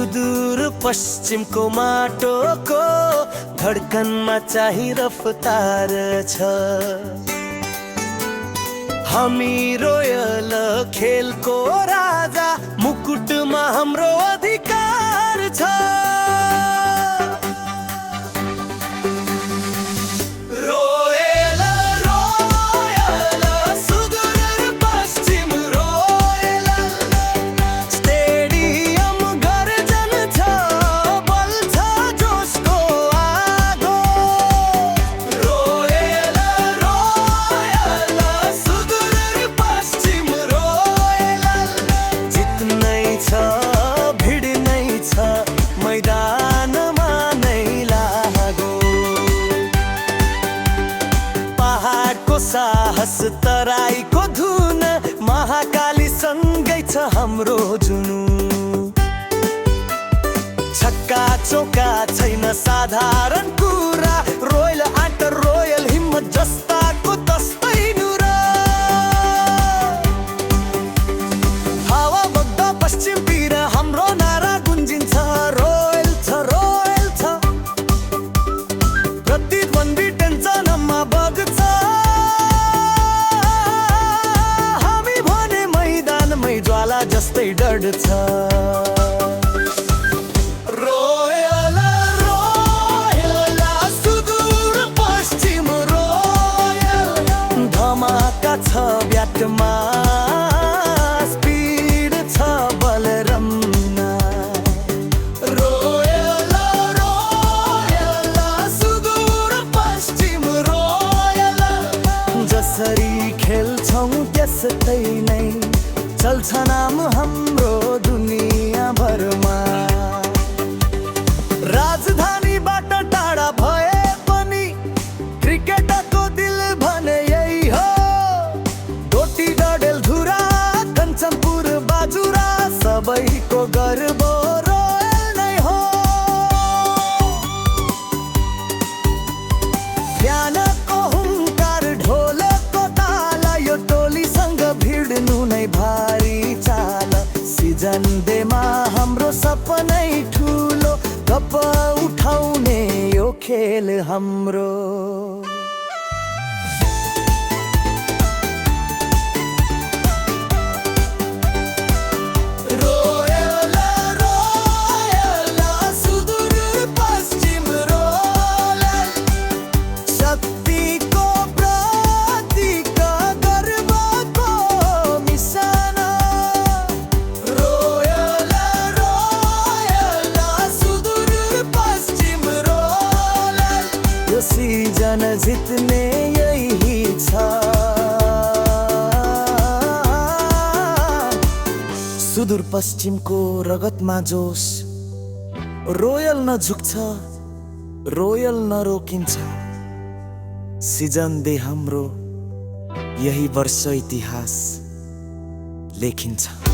सुदूर पश्चिमको माटोको धड्कनमा चाहिँ रफ्तार छ। हामी रोयल खेलको राजा, मुकुटमा हाम्रो अधिकार छ। साहस तराईको धुन, महाकाली सँगै छ हाम्रो जुनू। छक्का चौका छैन साधारण कुरा, रोयल आँट रोयल हिम्मत जस्ताको तस्तै नुरा। हावा बग्दा पश्चिमतिर हाम्रो नारा गुन्जिन्छ, रोयल छ रोयल छ। प्रतिद्वन्दी टेन्सनमा बग्छ, ज्वाला जस्तै डढ्छ। रोयल रोयल सुदूर पश्चिम रोयल, धमाका छ ब्याटमा, स्पिड छ बलरममा। रोयल रोयल सुदूर पश्चिम रोयल, जसरी खेल्छौँ त्यसै नै चल्छ नाम हाम्रो दुनिया भरमा। राजधानीबाट टाढा भए पनि क्रिकेटको दिल भने यही हो। डोटी डडेलधुरा कञ्चनपुर बाजुरा, सबैको गर्व रोयल नै हो। बिहानको हुङ्कार ढोलको ताल, यो टोलीसँग भिड्नु नै भारी चाल। सिजन डेमा हाम्रो सपनै ठुलो, कप उठाउने यो खेल हाम्रो। सिजन जित्ने यही छ, सुदूर पश्चिमको रगतमा जोस। रोयल नझुक्छ, रोयल नरोकिन्छ। सिजन दे हाम्रो, यही वर्ष इतिहास लेखिन्छ।